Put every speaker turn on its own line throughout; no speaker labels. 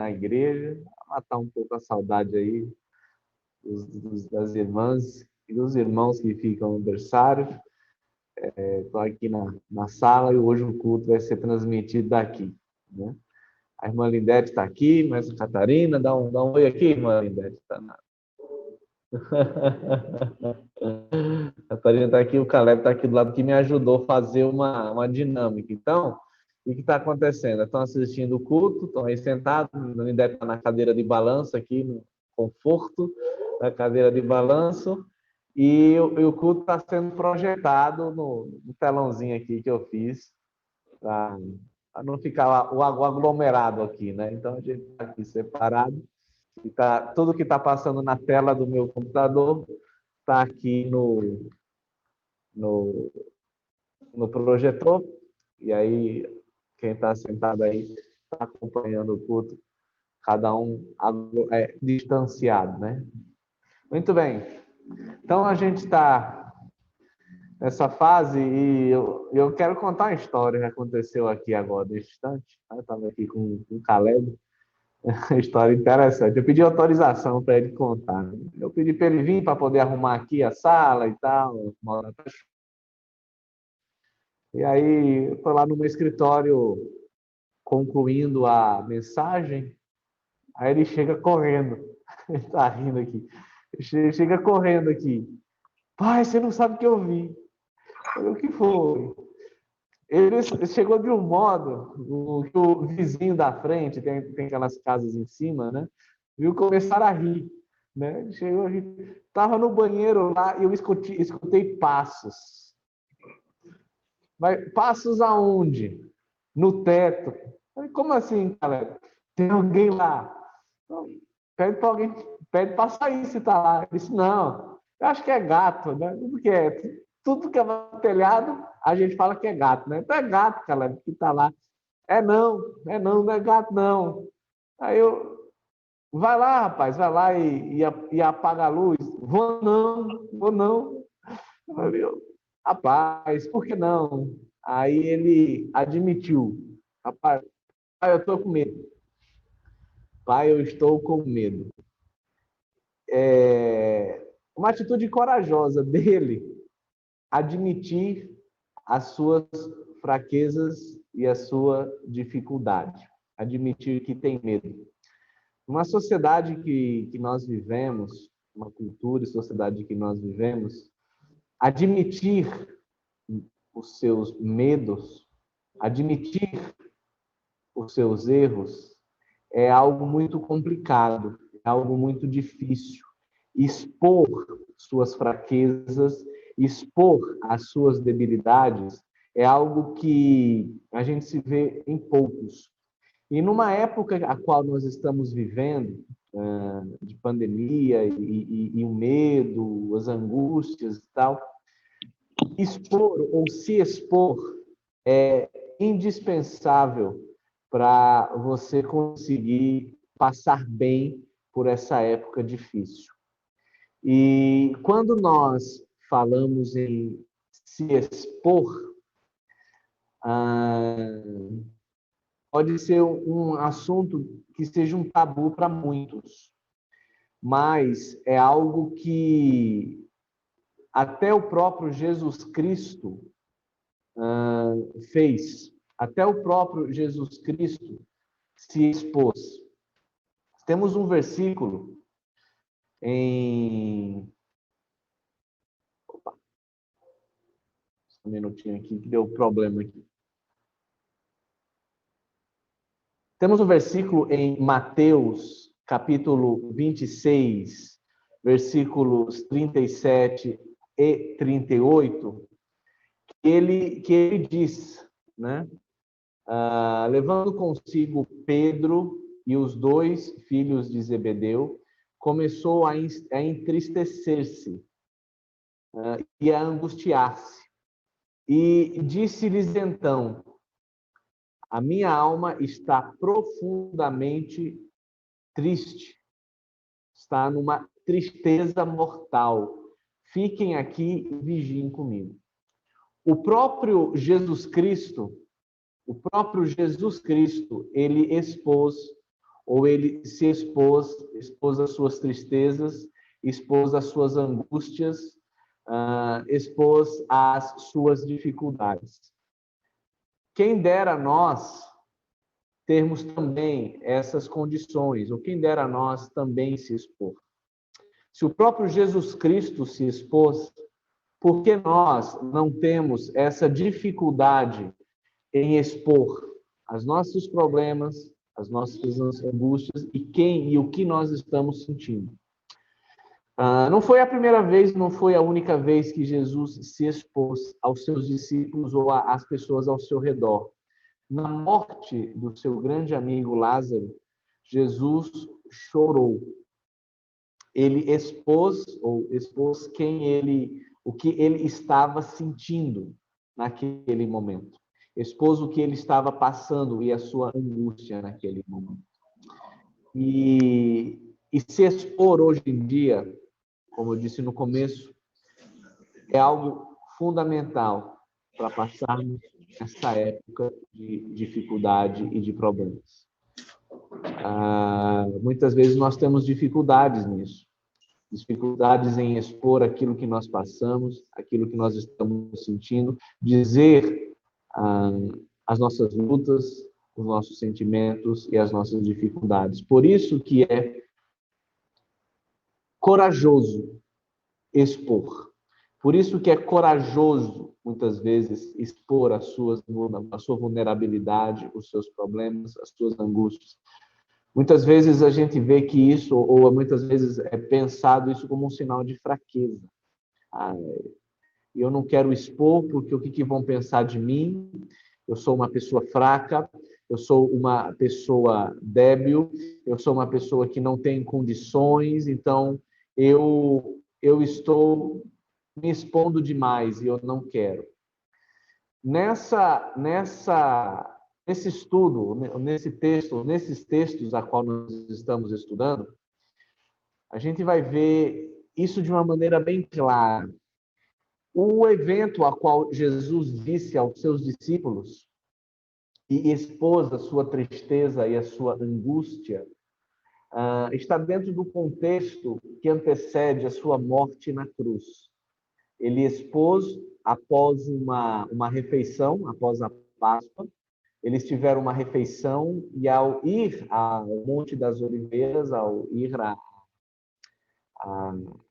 na igreja, matar um pouco a saudade aí das irmãs e dos irmãos que ficam no berçário. Estou aqui na sala e hoje o culto vai ser transmitido daqui, né? A irmã Lindete está aqui, mas a Catarina, dá um oi aqui, irmã Lindete. A Catarina está aqui, o Caleb está aqui do lado, que me ajudou a fazer uma dinâmica. Então, o que está acontecendo? Estão assistindo o culto, estão aí sentados, a Lindete está na cadeira de balanço aqui, no conforto da cadeira de balanço, e o culto está sendo projetado no telãozinho aqui que eu fiz, para não ficar o aglomerado aqui, né? Então, a gente está aqui separado. E tudo que está passando na tela do meu computador está aqui no, no projetor. E aí, quem está sentado aí está acompanhando o culto, cada um distanciado, né? Muito bem. Então, a gente está nessa fase e eu quero contar uma história que aconteceu aqui agora, nesse instante. Eu estava aqui com o Caleb. História interessante. Eu pedi autorização para ele contar. Eu pedi para ele vir para poder arrumar aqui a sala e tal. E aí, eu estou lá no meu escritório concluindo a mensagem. Aí ele chega correndo. Ele está rindo aqui. Ele chega correndo aqui. Pai, você não sabe o que eu vi. Eu falei, o que foi? Ele chegou de um modo que o vizinho da frente, tem aquelas casas em cima, né? Viu começar a rir, né? Chegou a rir. Estava no banheiro lá e eu escutei passos. Mas passos aonde? No teto. Falei, como assim, cara? Tem alguém lá? Então, pede para alguém, pede para sair se está lá. Ele disse, não, eu acho que é gato, né? Tudo que é telhado, a gente fala que é gato, né? Então é gato, cara, que está lá. Não é gato, não. Aí vai lá, rapaz, vai lá e apaga a luz. Vou não. Eu falei, rapaz, por que não? Aí ele admitiu, rapaz, pai, eu estou com medo. Pai, eu estou com medo. Uma atitude corajosa dele admitir as suas fraquezas e a sua dificuldade. Admitir que tem medo. Uma sociedade que nós vivemos, uma cultura e sociedade que nós vivemos, admitir os seus medos, admitir os seus erros, é algo muito complicado, é algo muito difícil. Expor suas fraquezas, expor as suas debilidades, é algo que a gente se vê em poucos. E numa época a qual nós estamos vivendo, de pandemia e o medo, as angústias e tal, expor ou se expor é indispensável para você conseguir passar bem por essa época difícil. E quando nós falamos em se expor, pode ser um assunto que seja um tabu para muitos, mas é algo que até o próprio Jesus Cristo fez. Até o próprio Jesus Cristo se expôs. Temos um versículo em... Opa, um minutinho aqui que deu problema aqui. Temos um versículo em Mateus, capítulo 26, versículos 37 e 38, que ele diz, né? Levando consigo Pedro e os dois filhos de Zebedeu, começou a entristecer-se e a angustiar-se. E disse-lhes então, a minha alma está profundamente triste, está numa tristeza mortal. Fiquem aqui e vigiem comigo. O próprio Jesus Cristo, ele expôs ou ele se expôs às suas tristezas, expôs às suas angústias, expôs às suas dificuldades. Quem dera nós termos também essas condições, ou quem dera nós também se expor. Se o próprio Jesus Cristo se expôs, por que nós não temos essa dificuldade em expor os nossos problemas, as nossas angústias e o que nós estamos sentindo? Não foi a primeira vez, não foi a única vez que Jesus se expôs aos seus discípulos ou às pessoas ao seu redor. Na morte do seu grande amigo Lázaro, Jesus chorou. Ele expôs o que ele estava sentindo naquele momento. Expôs o que ele estava passando e a sua angústia naquele momento. E se expor hoje em dia, como eu disse no começo, é algo fundamental para passarmos essa época de dificuldade e de problemas. Muitas vezes nós temos dificuldades nisso. Dificuldades em expor aquilo que nós passamos, aquilo que nós estamos sentindo, dizer as nossas lutas, os nossos sentimentos e as nossas dificuldades. Por isso que é corajoso expor. Por isso que é corajoso, muitas vezes, expor a sua vulnerabilidade, os seus problemas, as suas angústias. Muitas vezes a gente vê que isso, ou muitas vezes é pensado isso como um sinal de fraqueza. Eu não quero expor porque o que vão pensar de mim? Eu sou uma pessoa fraca, eu sou uma pessoa débil, eu sou uma pessoa que não tem condições, então eu estou me expondo demais e eu não quero. Nesse estudo, nesses textos a qual nós estamos estudando, a gente vai ver isso de uma maneira bem clara. O evento a qual Jesus disse aos seus discípulos e expôs a sua tristeza e a sua angústia está dentro do contexto que antecede a sua morte na cruz. Ele expôs após uma refeição, após a Páscoa. Eles tiveram uma refeição e ao ir ao Monte das Oliveiras, ao ir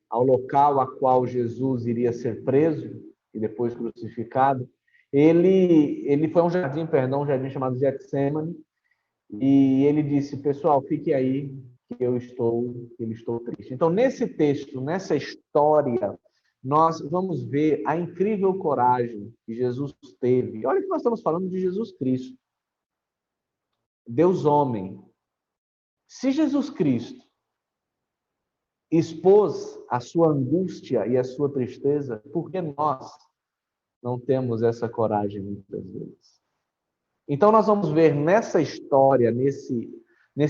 ao local a qual Jesus iria ser preso e depois crucificado, ele foi a um jardim chamado Getsêmani, e ele disse: pessoal, fique aí, que eu estou triste. Então, nesse texto, nessa história, nós vamos ver a incrível coragem que Jesus teve. Olha que nós estamos falando de Jesus Cristo, Deus homem. Se Jesus Cristo expôs a sua angústia e a sua tristeza, por que nós não temos essa coragem muitas vezes? Então, nós vamos ver nessa história, nesse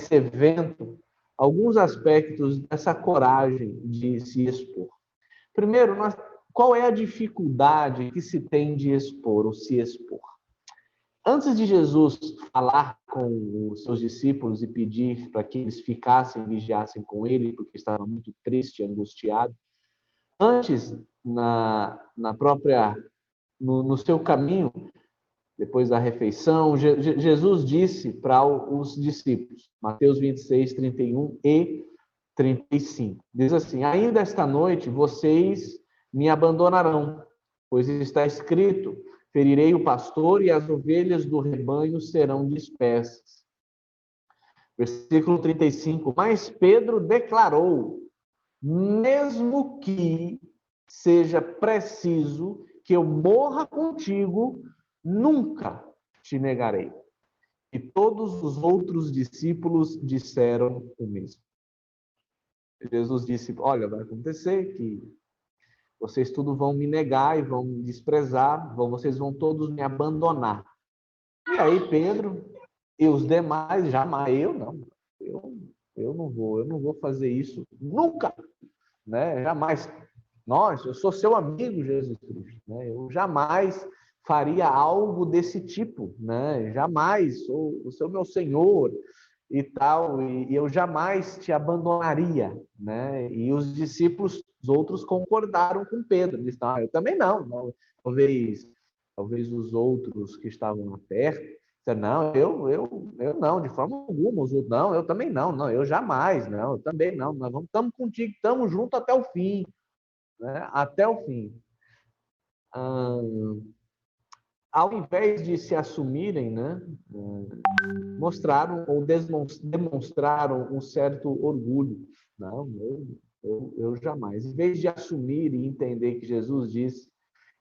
evento, alguns aspectos dessa coragem de se expor. Primeiro, qual é a dificuldade que se tem de expor ou se expor? Antes de Jesus falar com os seus discípulos e pedir para que eles ficassem, vigiassem com ele, porque estava muito triste e angustiado, antes, no seu caminho, depois da refeição, Jesus disse para os discípulos, Mateus 26, 31 e 35, diz assim: ainda esta noite vocês me abandonarão, pois está escrito: ferirei o pastor e as ovelhas do rebanho serão dispersas. Versículo 35, mas Pedro declarou: mesmo que seja preciso que eu morra contigo, nunca te negarei. E todos os outros discípulos disseram o mesmo. Jesus disse: olha, vai acontecer que vocês tudo vão me negar e vão me desprezar, vocês vão todos me abandonar. E aí Pedro e os demais, jamais, eu não vou fazer isso nunca, né? Jamais. Eu sou seu amigo, Jesus Cristo, né? Eu jamais faria algo desse tipo, né? Jamais, sou meu Senhor. e tal, e eu jamais te abandonaria, né? E os discípulos, os outros concordaram com Pedro, eles estavam, eu também não. Talvez os outros que estavam lá perto, disseram, não, eu não, de forma alguma, os outros, não, eu também não, eu jamais, não, eu também não, nós estamos contigo, estamos juntos até o fim, né? Até o fim. Ao invés de se assumirem, né, mostraram ou demonstraram um certo orgulho. Não, eu jamais. Em vez de assumir e entender que Jesus disse,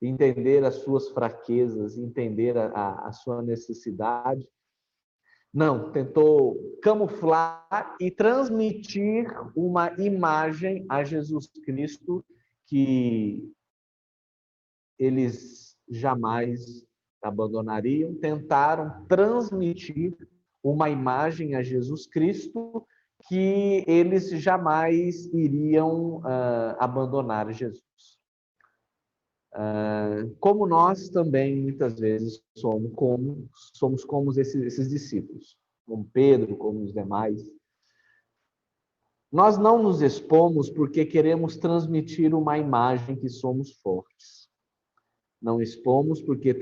entender as suas fraquezas, entender a sua necessidade, não, tentou camuflar e transmitir uma imagem a Jesus Cristo que eles jamais abandonariam, tentaram transmitir uma imagem a Jesus Cristo que eles jamais iriam abandonar Jesus. Como nós também, muitas vezes, somos como esses discípulos, como Pedro, como os demais. Nós não nos expomos porque queremos transmitir uma imagem que somos fortes. Não expomos porque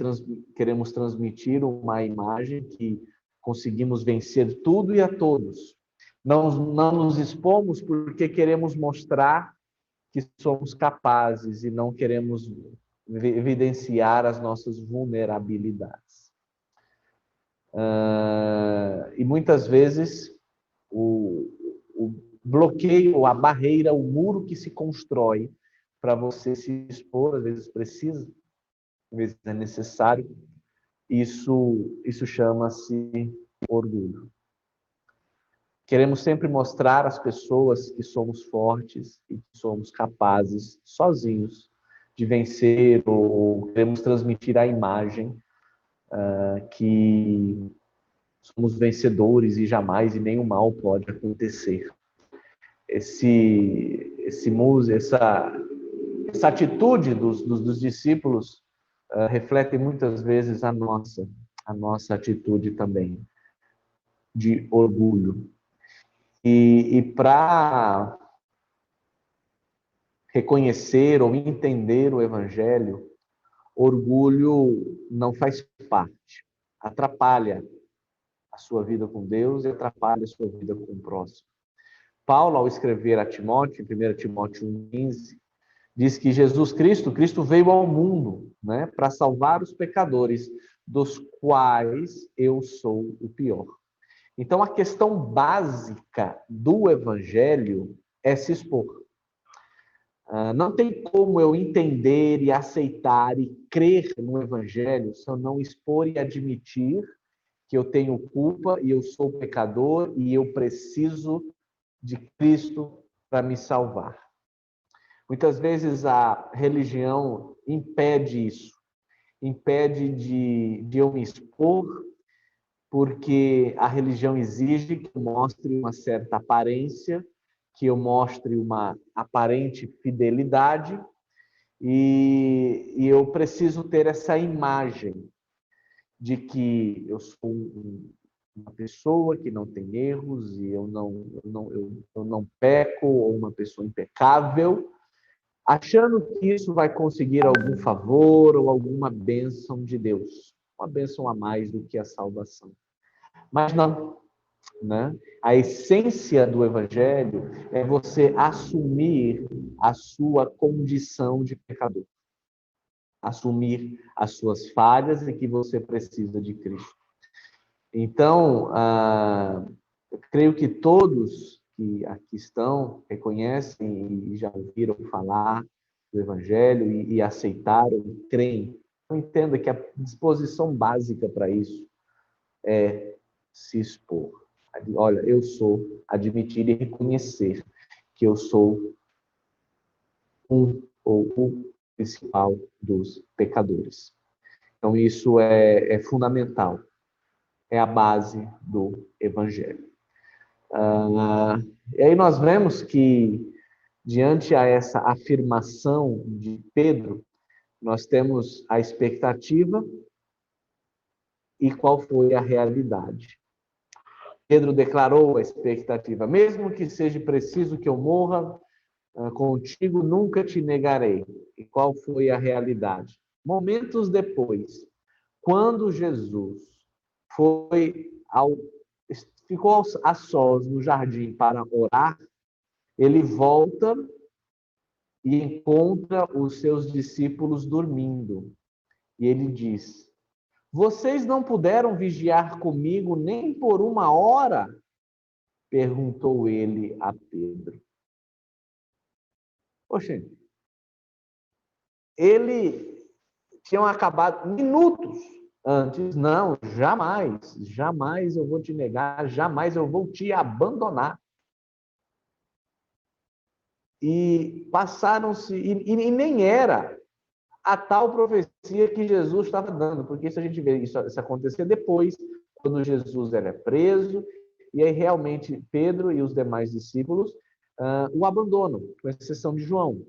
queremos transmitir uma imagem que conseguimos vencer tudo e a todos. Não nos expomos porque queremos mostrar que somos capazes e não queremos evidenciar as nossas vulnerabilidades. E muitas vezes o bloqueio, a barreira, o muro que se constrói para você se expor, às vezes precisa, às vezes é necessário, isso chama-se orgulho. Queremos sempre mostrar às pessoas que somos fortes e que somos capazes, sozinhos, de vencer, ou queremos transmitir a imagem que somos vencedores e jamais e nem o mal pode acontecer. Essa atitude dos discípulos reflete muitas vezes a nossa atitude também de orgulho. E para reconhecer ou entender o Evangelho, orgulho não faz parte, atrapalha a sua vida com Deus e atrapalha a sua vida com o próximo. Paulo, ao escrever a Timóteo, em 1 Timóteo 1,15, diz que Cristo veio ao mundo, né, para salvar os pecadores, dos quais eu sou o pior. Então, a questão básica do Evangelho é se expor. Não tem como eu entender e aceitar e crer no Evangelho se eu não expor e admitir que eu tenho culpa e eu sou pecador e eu preciso de Cristo para me salvar. Muitas vezes a religião impede isso, impede de eu me expor, porque a religião exige que eu mostre uma certa aparência, que eu mostre uma aparente fidelidade, e eu preciso ter essa imagem de que eu sou uma pessoa que não tem erros e eu não peco, ou uma pessoa impecável, achando que isso vai conseguir algum favor ou alguma bênção de Deus, uma bênção a mais do que a salvação. Mas não, né? A essência do Evangelho é você assumir a sua condição de pecador, assumir as suas falhas e que você precisa de Cristo. Então, eu creio que todos que aqui estão reconhecem e já ouviram falar do Evangelho e aceitaram e creem. Então, entenda que a disposição básica para isso é se expor. Olha, eu sou, admitir e reconhecer que eu sou ou o principal dos pecadores. Então, isso é fundamental. É a base do Evangelho. E aí nós vemos que, diante a essa afirmação de Pedro, nós temos a expectativa e qual foi a realidade. Pedro declarou a expectativa: mesmo que seja preciso que eu morra, contigo nunca te negarei. E qual foi a realidade? Momentos depois, quando Jesus foi ao, ficou a sós no jardim para orar, ele volta e encontra os seus discípulos dormindo. E ele diz: vocês não puderam vigiar comigo nem por uma hora? Perguntou ele a Pedro. Poxa, ele tinham acabado minutos antes. Não, jamais, jamais eu vou te negar, jamais eu vou te abandonar. E passaram-se, e nem era a tal profecia que Jesus estava dando, porque isso a gente vê, isso acontecer depois, quando Jesus era preso, e aí realmente Pedro e os demais discípulos o abandonam, com exceção de João.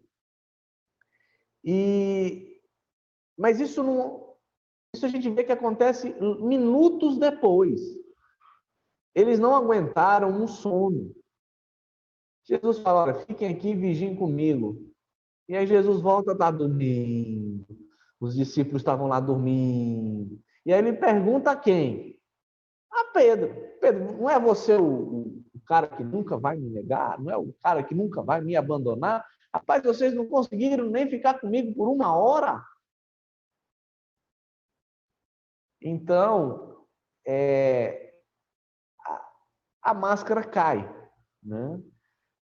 Mas isso a gente vê que acontece minutos depois. Eles não aguentaram um sono. Jesus fala: olha, fiquem aqui e vigiem comigo. E aí Jesus volta a estar dormindo. Os discípulos estavam lá dormindo. E aí ele pergunta a quem? A Pedro. Pedro, não é você o cara que nunca vai me negar? Não é o cara que nunca vai me abandonar? Rapaz, vocês não conseguiram nem ficar comigo por uma hora? Então, a máscara cai, né?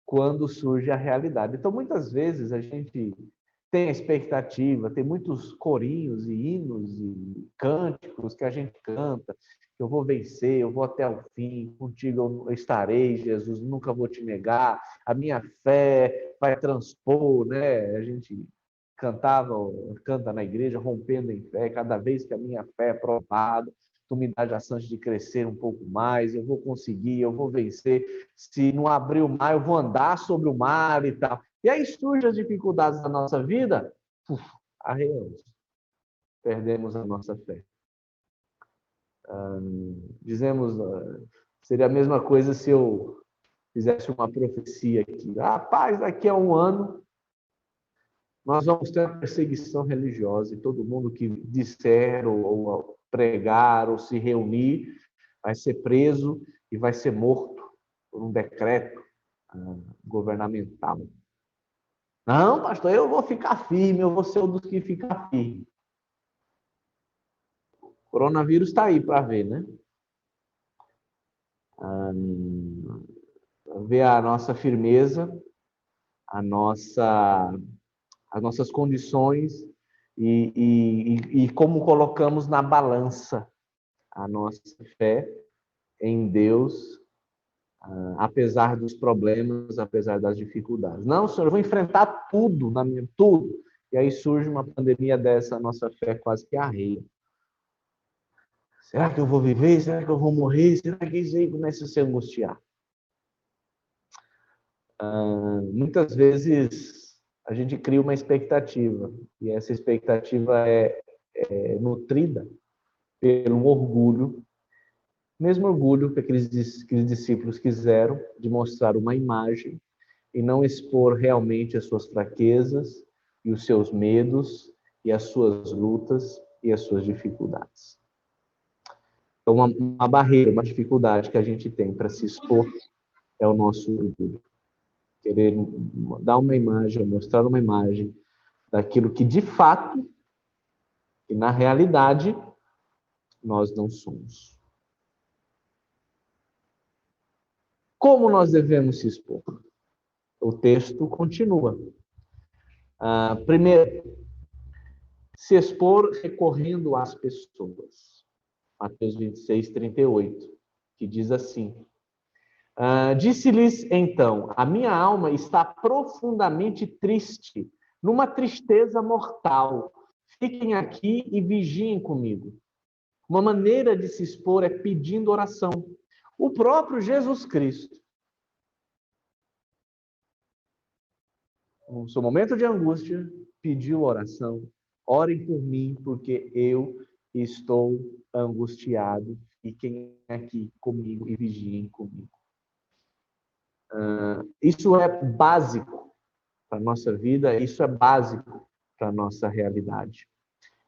Quando surge a realidade. Então, muitas vezes a gente tem a expectativa, tem muitos corinhos e hinos e cânticos que a gente canta: eu vou vencer, eu vou até o fim, contigo eu estarei, Jesus, nunca vou te negar, a minha fé vai transpor, né? A gente canta na igreja, rompendo em fé, cada vez que a minha fé é provada, tu me dá a chance de crescer um pouco mais, eu vou conseguir, eu vou vencer, se não abrir o mar, eu vou andar sobre o mar e tal. E aí surgem as dificuldades da nossa vida, arreamos, perdemos a nossa fé. Dizemos, seria a mesma coisa se eu fizesse uma profecia aqui. Rapaz, daqui a um ano nós vamos ter uma perseguição religiosa e todo mundo que disser ou pregar ou se reunir vai ser preso e vai ser morto por um decreto governamental. Não, pastor, eu vou ficar firme, eu vou ser um dos que ficar firme. O coronavírus está aí para ver, né? Ver a nossa firmeza, a nossa, as nossas condições e como colocamos na balança a nossa fé em Deus, apesar dos problemas, apesar das dificuldades. Não, Senhor, eu vou enfrentar tudo, tudo. E aí surge uma pandemia dessa, a nossa fé quase que arreia. Será que eu vou viver? Será que eu vou morrer? Será que isso aí começa a se angustiar? Muitas vezes a gente cria uma expectativa, e essa expectativa é nutrida pelo orgulho, mesmo orgulho que aqueles discípulos quiseram, de mostrar uma imagem e não expor realmente as suas fraquezas e os seus medos e as suas lutas e as suas dificuldades. Então, uma barreira, uma dificuldade que a gente tem para se expor é o nosso orgulho. Querer dar uma imagem, mostrar uma imagem daquilo que de fato, e na realidade, nós não somos. Como nós devemos se expor? O texto continua. Primeiro, se expor recorrendo às pessoas. Mateus 26, 38, que diz assim: disse-lhes então, a minha alma está profundamente triste, numa tristeza mortal. Fiquem aqui e vigiem comigo. Uma maneira de se expor é pedindo oração. O próprio Jesus Cristo, no seu momento de angústia, pediu oração. Orem por mim, porque eu estou angustiado. Fiquem aqui comigo e vigiem comigo. Isso é básico para a nossa vida, isso é básico para a nossa realidade.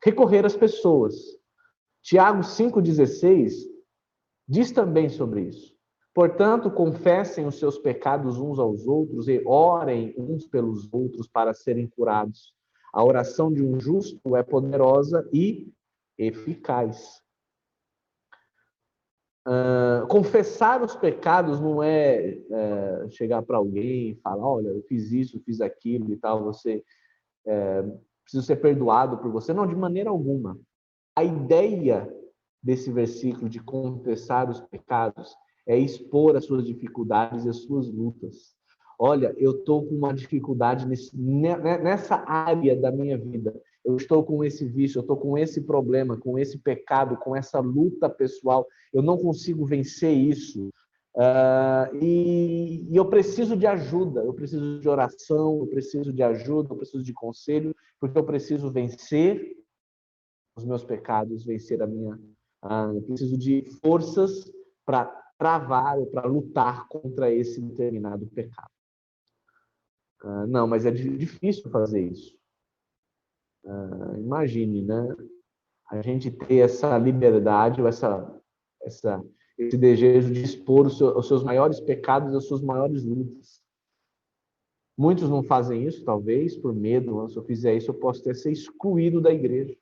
Recorrer às pessoas. Tiago 5,16 diz também sobre isso. Portanto, confessem os seus pecados uns aos outros e orem uns pelos outros para serem curados. A oração de um justo é poderosa e eficaz. Confessar os pecados não é, chegar para alguém e falar, olha, eu fiz isso, fiz aquilo e tal, você precisa ser perdoado por você. Não, de maneira alguma. A ideia desse versículo de confessar os pecados é expor as suas dificuldades e as suas lutas. Olha, eu estou com uma dificuldade nessa área da minha vida. Eu estou com esse vício, eu estou com esse problema, com esse pecado, com essa luta pessoal. Eu não consigo vencer isso. E eu preciso de ajuda, eu preciso de oração, eu preciso de ajuda, eu preciso de conselho, porque eu preciso vencer os meus pecados, vencer a minha... eu preciso de forças para travar ou para lutar contra esse determinado pecado. Não, mas é difícil fazer isso. Imagine, né? A gente ter essa liberdade, ou esse desejo de expor os seus maiores pecados e as suas maiores lutas. Muitos não fazem isso, talvez, por medo. Se eu fizer isso, eu posso ser excluído da igreja.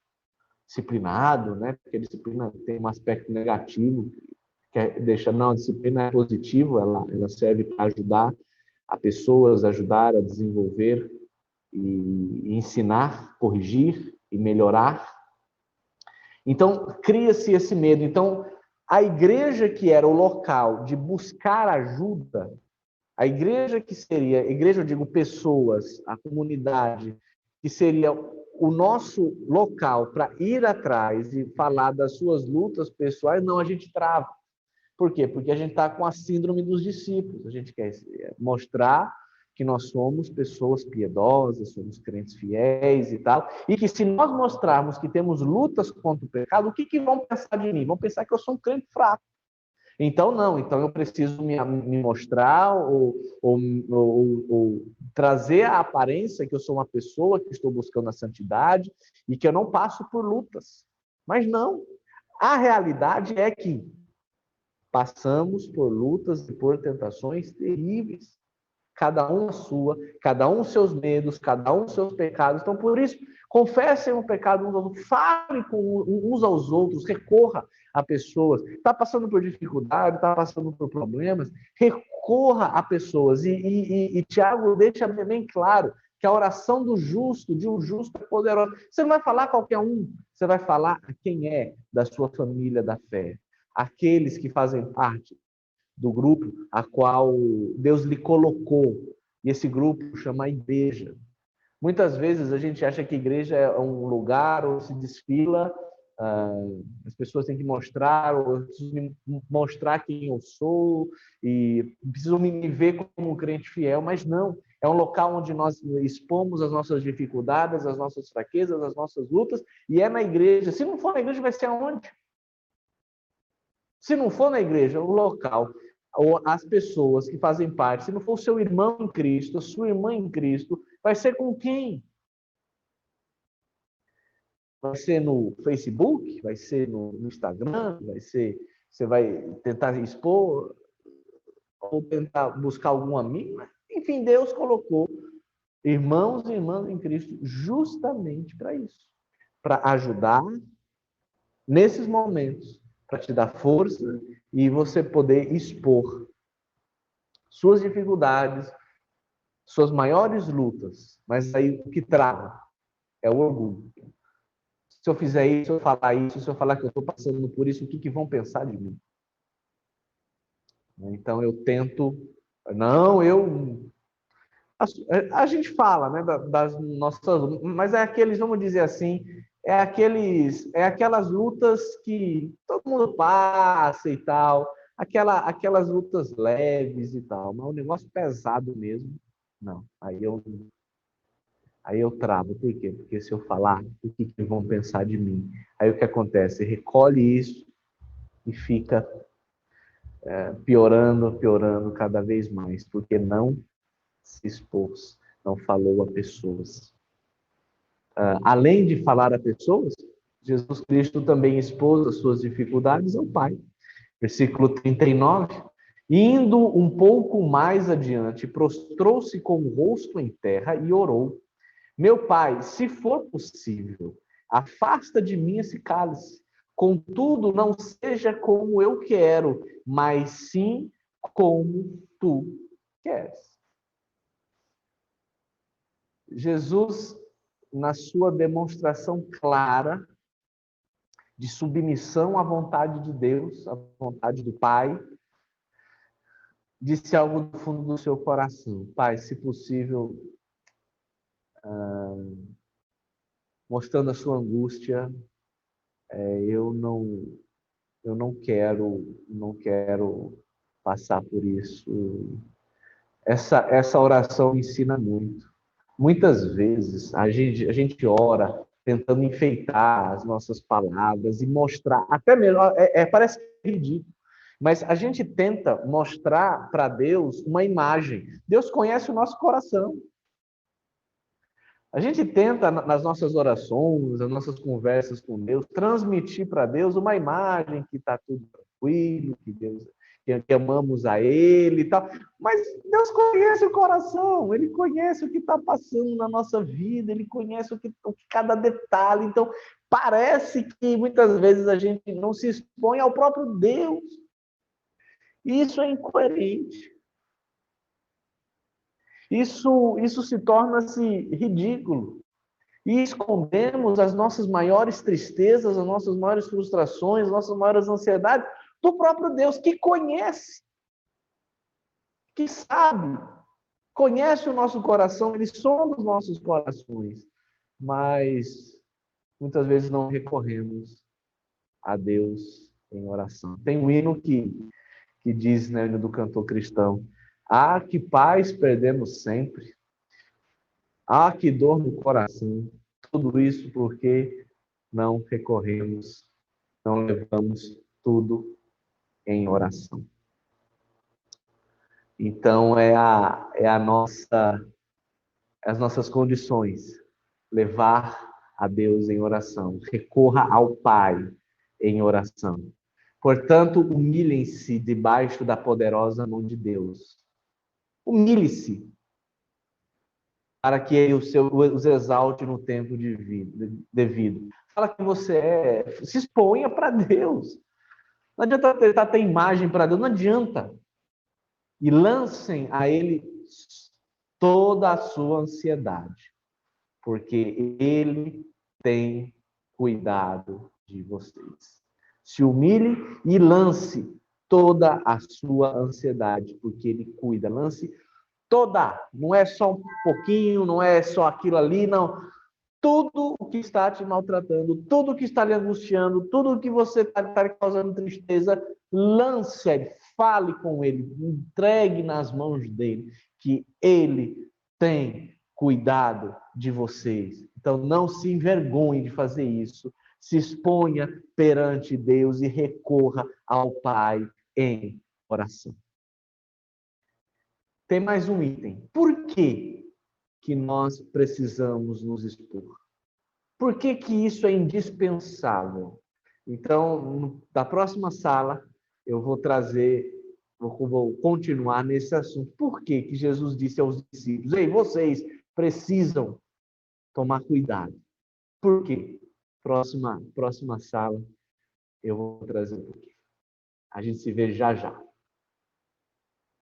Disciplinado, né? Porque a disciplina tem um aspecto negativo, não, a disciplina é positiva, ela serve para ajudar a pessoas, ajudar a desenvolver e ensinar, corrigir e melhorar. Então, cria-se esse medo. Então, a igreja que era o local de buscar ajuda, a igreja que seria, igreja eu digo pessoas, a comunidade, que seria o nosso local para ir atrás e falar das suas lutas pessoais, não, a gente trava. Por quê? Porque a gente está com a síndrome dos discípulos. A gente quer mostrar que nós somos pessoas piedosas, somos crentes fiéis e tal, e que se nós mostrarmos que temos lutas contra o pecado, o que vão pensar de mim? Vão pensar que eu sou um crente fraco. Então, não. Então, eu preciso me mostrar ou trazer a aparência que eu sou uma pessoa que estou buscando a santidade e que eu não passo por lutas. Mas não. A realidade é que passamos por lutas e por tentações terríveis. Cada um a sua, cada um os seus medos, cada um os seus pecados. Então, por isso, confessem o pecado uns aos outros, fale com uns aos outros, recorra a pessoas. Está passando por dificuldade, está passando por problemas, recorra a pessoas. E Tiago deixa bem claro que a oração do justo, de um justo, é poderosa. Você não vai falar a qualquer um, você vai falar a quem é da sua família da fé. Aqueles que fazem parte do grupo a qual Deus lhe colocou. E esse grupo chama igreja. Muitas vezes a gente acha que igreja é um lugar onde se desfila, as pessoas têm que mostrar, ou eu preciso mostrar quem eu sou, e preciso me ver como um crente fiel, mas não. É um local onde nós expomos as nossas dificuldades, as nossas fraquezas, as nossas lutas, e é na igreja. Se não for na igreja, vai ser aonde? Se não for na igreja, o local, ou as pessoas que fazem parte, se não for o seu irmão em Cristo, a sua irmã em Cristo, vai ser com quem? Vai ser no Facebook? Vai ser no Instagram? Você vai tentar expor? Ou tentar buscar algum amigo? Enfim, Deus colocou irmãos e irmãs em Cristo justamente para isso. Para ajudar nesses momentos, para te dar força e você poder expor suas dificuldades, suas maiores lutas. Mas aí o que trava é o orgulho. Se eu fizer isso, se eu falar isso, se eu falar que eu estou passando por isso, o que vão pensar de mim? Então eu tento, não, a gente fala, né, das nossas, mas é aqueles, vamos dizer assim, é aquelas lutas que todo mundo passa e tal, aquelas lutas leves e tal, mas o negócio pesado mesmo, não. Aí eu Aí eu travo. Por quê? Porque se eu falar, o que vão pensar de mim? Aí o que acontece? Recolhe isso e fica piorando, piorando cada vez mais, porque não se expôs, não falou a pessoas. Além de falar a pessoas, Jesus Cristo também expôs as suas dificuldades ao Pai. Versículo 39. Indo um pouco mais adiante, prostrou-se com o rosto em terra e orou: Meu Pai, se for possível, afasta de mim esse cálice. Contudo, não seja como eu quero, mas sim como tu queres. Jesus, na sua demonstração clara de submissão à vontade de Deus, à vontade do Pai, disse algo do fundo do seu coração: Pai, se possível, mostrando a sua angústia, eu não quero passar por isso. Essa oração ensina muito. Muitas vezes a gente ora tentando enfeitar as nossas palavras e mostrar, até mesmo, parece ridículo, mas a gente tenta mostrar para Deus uma imagem. Deus conhece o nosso coração. A gente tenta, nas nossas orações, nas nossas conversas com Deus, transmitir para Deus uma imagem que está tudo tranquilo, que amamos a Ele e tal. Mas Deus conhece o coração, Ele conhece o que está passando na nossa vida, Ele conhece cada detalhe. Então, parece que muitas vezes a gente não se expõe ao próprio Deus. E isso é incoerente. Isso se torna-se ridículo. E escondemos as nossas maiores tristezas, as nossas maiores frustrações, as nossas maiores ansiedades do próprio Deus, que conhece, que sabe, conhece o nosso coração, Ele sonda os nossos corações. Mas muitas vezes não recorremos a Deus em oração. Tem um hino que diz, né, do cantor cristão: Ah, que paz perdemos sempre. Ah, que dor no coração. Tudo isso porque não recorremos, não levamos tudo em oração. Então, as nossas condições, levar a Deus em oração. Recorra ao Pai em oração. Portanto, humilhem-se debaixo da poderosa mão de Deus. Humilhe-se para que Ele os exalte no tempo devido. Fala que você se exponha para Deus. Não adianta ter imagem para Deus, não adianta. E lancem a Ele toda a sua ansiedade, porque Ele tem cuidado de vocês. Se humilhe e lance toda a sua ansiedade, porque Ele cuida. Lance toda, não é só um pouquinho, não é só aquilo ali, não. Tudo o que está te maltratando, tudo o que está lhe angustiando, tudo o que você está causando tristeza, lance ele, fale com ele, entregue nas mãos dele, que ele tem cuidado de vocês. Então não se envergonhe de fazer isso, se exponha perante Deus e recorra ao Pai em oração. Tem mais um item. Por que nós precisamos nos expor? Por que isso é indispensável? Então, da próxima sala, eu vou continuar nesse assunto. Por que Jesus disse aos discípulos: Ei, vocês precisam tomar cuidado? Por quê? Próxima sala, eu vou trazer um pouquinho. A gente se vê já já.